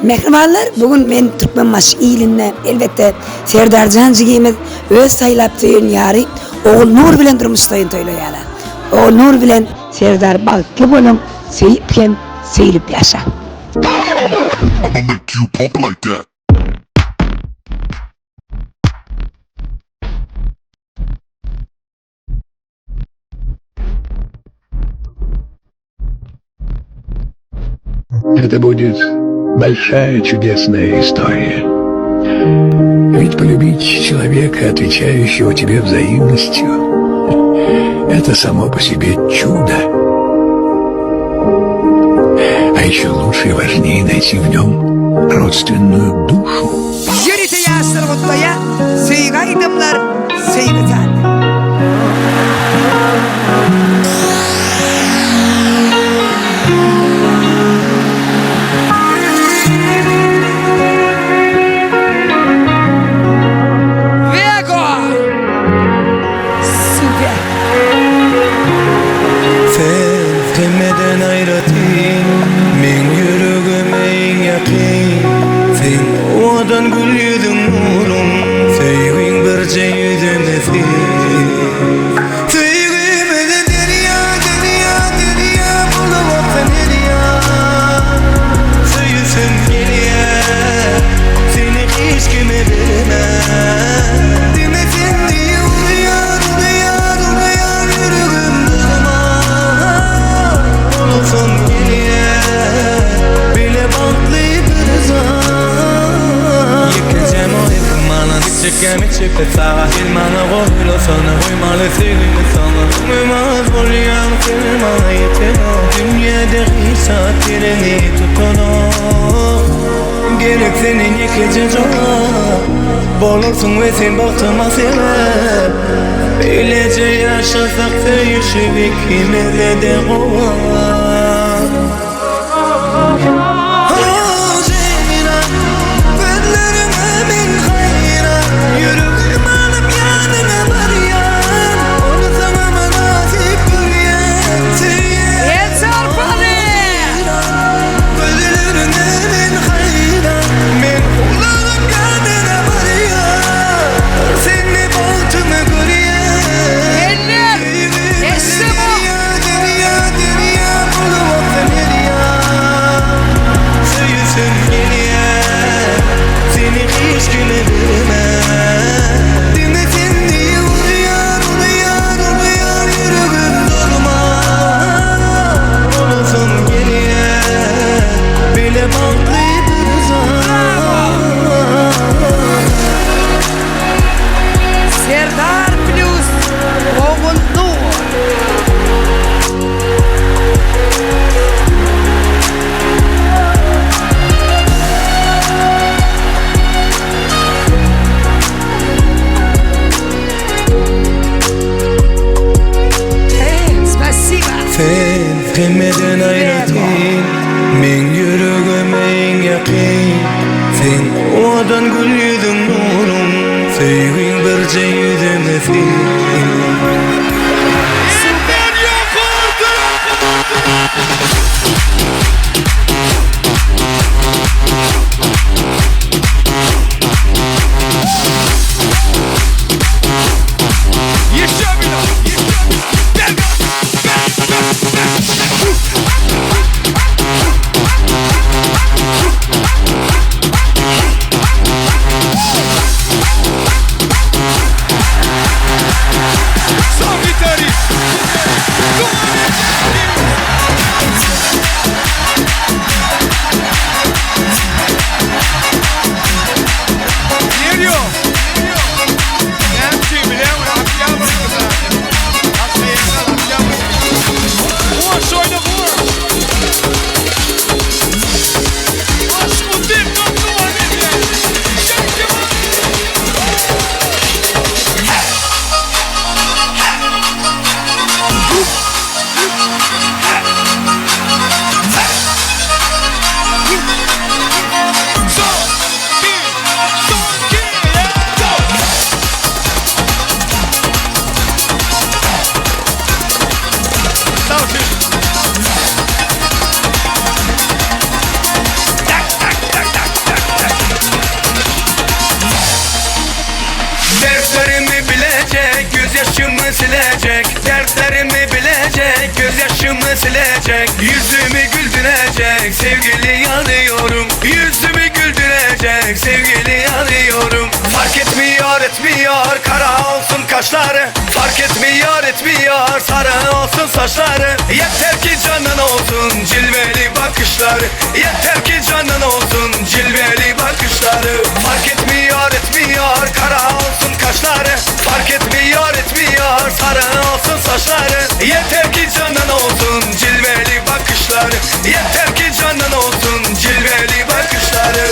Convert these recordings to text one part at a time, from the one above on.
Mehribanlar, bugün men Türkmen maşı ilinne elbette Serdar Cancıgimiz öz saylap tüyün yari oğul Nur bilen durmuştayın töyleyala. Oğul Nur bilen Serdar balkı bolum seyipken seyilip yaşa. I'ma make you pop like that. Это будет большая чудесная история. Ведь полюбить человека, отвечающего тебе взаимностью, это само по себе чудо. А еще лучше и важнее найти в нем родственную душу. Yürüte yaşlar kutlaya, sevgi aydımlar, sevgi zannet. Vego! Süper! Fehmeden ayratin, men yürügüme en yakin. Sen odan gül yüzün nurun, sevgin bir yüzün nefis. Sevgime de derya, derya, derya, bulup derya. Söyüsün geriye, seni hiç kime vermem. Demesin diye uyar, uyar, uyar, yürügüm durmaz. Olursun geriye, bile baklayıp rızan. Yıkacağım o yıkımana, dikçekemi çıkıp sağa. Hilmana koyla sana, koymalı sevgimi sana. Uymaz bulyan, kırmana yeter o. Dünyada hissat yerini tutunur. Gerek senin yıkacağım. Bolursun ve sen baktıma sebep. Böylece yaşasak sevişip ikimize de kovar. Cemina, gözlerime min hayra. Yüreğim alıp yanına varyan. Onu sana nasip göryen. Yeter bari! Gözlerine min hayra. Men kulağım yanına varyan. Seni baltıma göryen. Eller! İşte bu! Derya, derya, bulup derya. Söyüsün geriye, seni hiç güle vermem. Demesin diye uyar, uyar, uyar, yürügüm durmaz. Olursun geriye, bile baklayıp rızan. Serdar Plus, oğul Nur. Спасибо. Fehmeden ayratin, men yüreğime en yakin. Sen odan gül yüzün nurun, sevgin bir yüzün nefis. silecek, dertlerimi bilecek, gözyaşımı silecek, yüzümü güldürecek, sevgili yanıyorum. Yüzümü güldürecek, sevgili yanıyorum. Fark etmiyor etmiyor kara olsun kaşları, fark etmiyor etmiyor sarı olsun saçları. Yeter ki canın olsun cilveli bakışları, yeter ki canın olsun cilveli bakışları. Fark etmiyor etmiyor kara olsun kaşları, fark etmiyor etmiyor sarı olsun saçları. Yeter ki canın olsun cilveli bakışları, yeter ki canın olsun cilveli bakışları.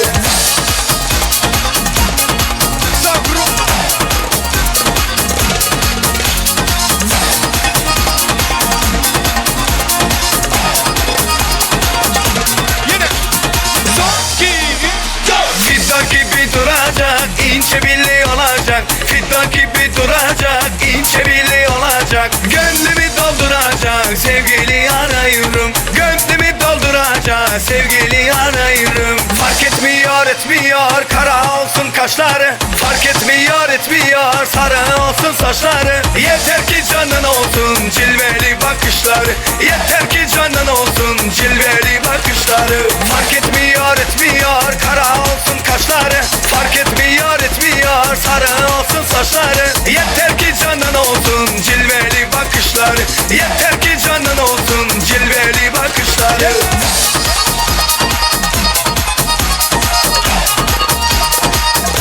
Fidda gibi duracak, ince belli olacak. Fidda gibi duracak, ince belli olacak. Gönlümü dolduracak, sevgili arıyorum. Gönlümü dolduracak, sevgili arıyorum. Fark etmiyor etmiyor kara olsun kaşları, fark etmiyor etmiyor sarı olsun saçları. Yeter ki canın olsun cilveli bakışları, yeter ki canın olsun cilveli bakışları. Fark etmiyor etmiyor kara olsun kaşları, fark etmiyor etmiyor sarı olsun saçları. Yeter ki canın olsun cilveli bakışları, yeter ki canın olsun cilveli bakışları.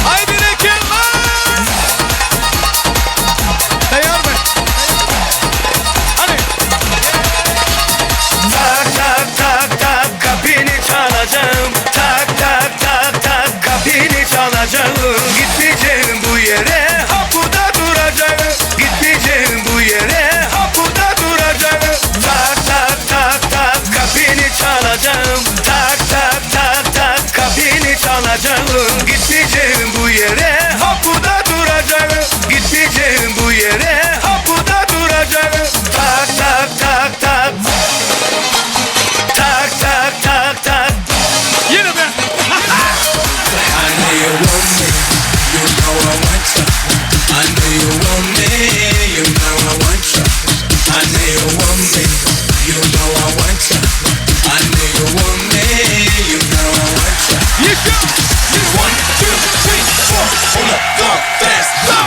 Haydi Rekilman! Tayar mı? Hadi! Tak tak tak tak kapını çalacağım, tak tak tak tak kapını çalacağım. Gitmeyeceğim bu yere, ha burada duracağım. Gitmeyeceğim bu yere, ha burada duracağım. Tak tak tak tak kapını çalacağım, tak tak tak tak kapını çalacağım. Gitmeyeceğim bu yere, ha burada duracağım. Gitmeyeceğim bu yere, ha burada duracağım. Tak tak tak tak. Tak tak tak tak. Yine be! I know you want me, you know I want you. I know you want me, you know I want you. I know you want me, you know I want you. I know you want me, you know I want you. You go! 1, 2, 3, 4, hold up, go fast, go.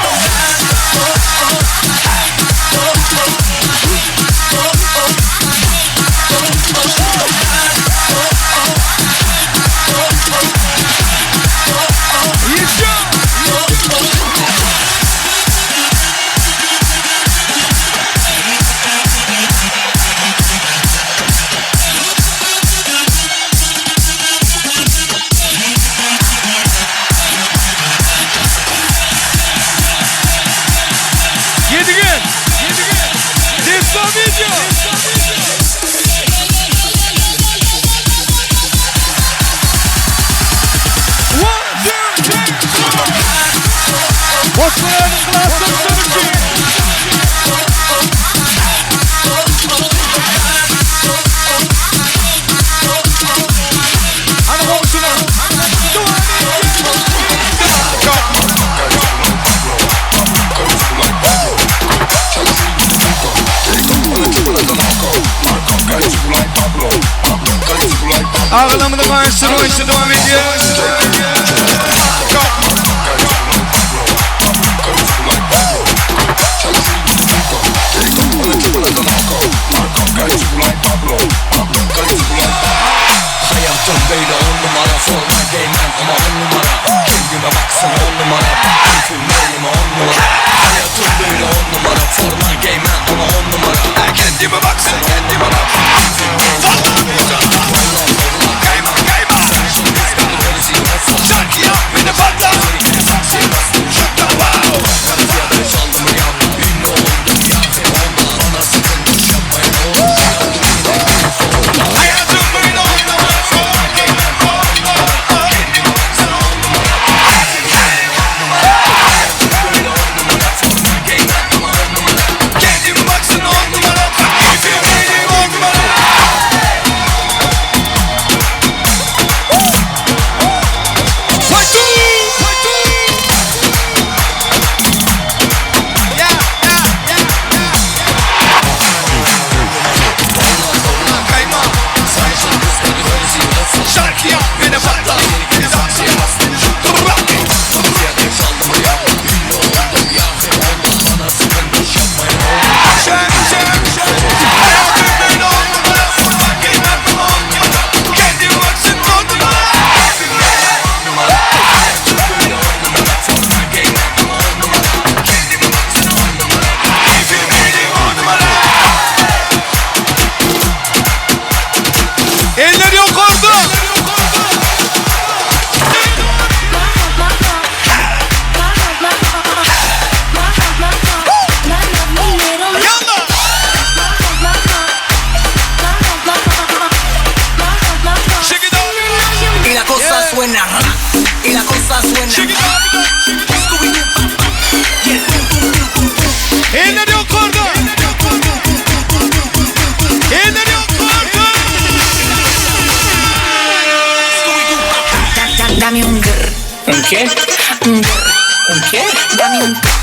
You go! Yedi gün! Destan video! One, two, three, four! What's the class of 17? Hadi komşuna! Ağlamını konuşturma işte devam ediyor. Hayatım böyle 10 numara, forma giymem ama 10 numara. Kendime baksana 10 numara, keyfim elime 10 numara. Hayatım böyle 10 numara, forma giymem ama 10 numara. Kendime baksana, kendime bak. Kayma, kayma. Şarkı yap, beni patlat. Şurada wow. Fiyatı çaldım ya, ünlü oldum ya. Ondan bana sıkıntı yapmayın oğlum. Hayatım böyle 10 numara, forma giymem 10 numara. Kendime baksana 10 numara. Hayatım böyle 10 numara, forma giymem ama 10 numara. Kendime baksana 10 numara. Keyfim benim 10 numara. suena y la cosa suena. Elleri kordu. Elleri kordu. Dame un grr. ¿Un qué? Un grr. ¿Un qué? Dame un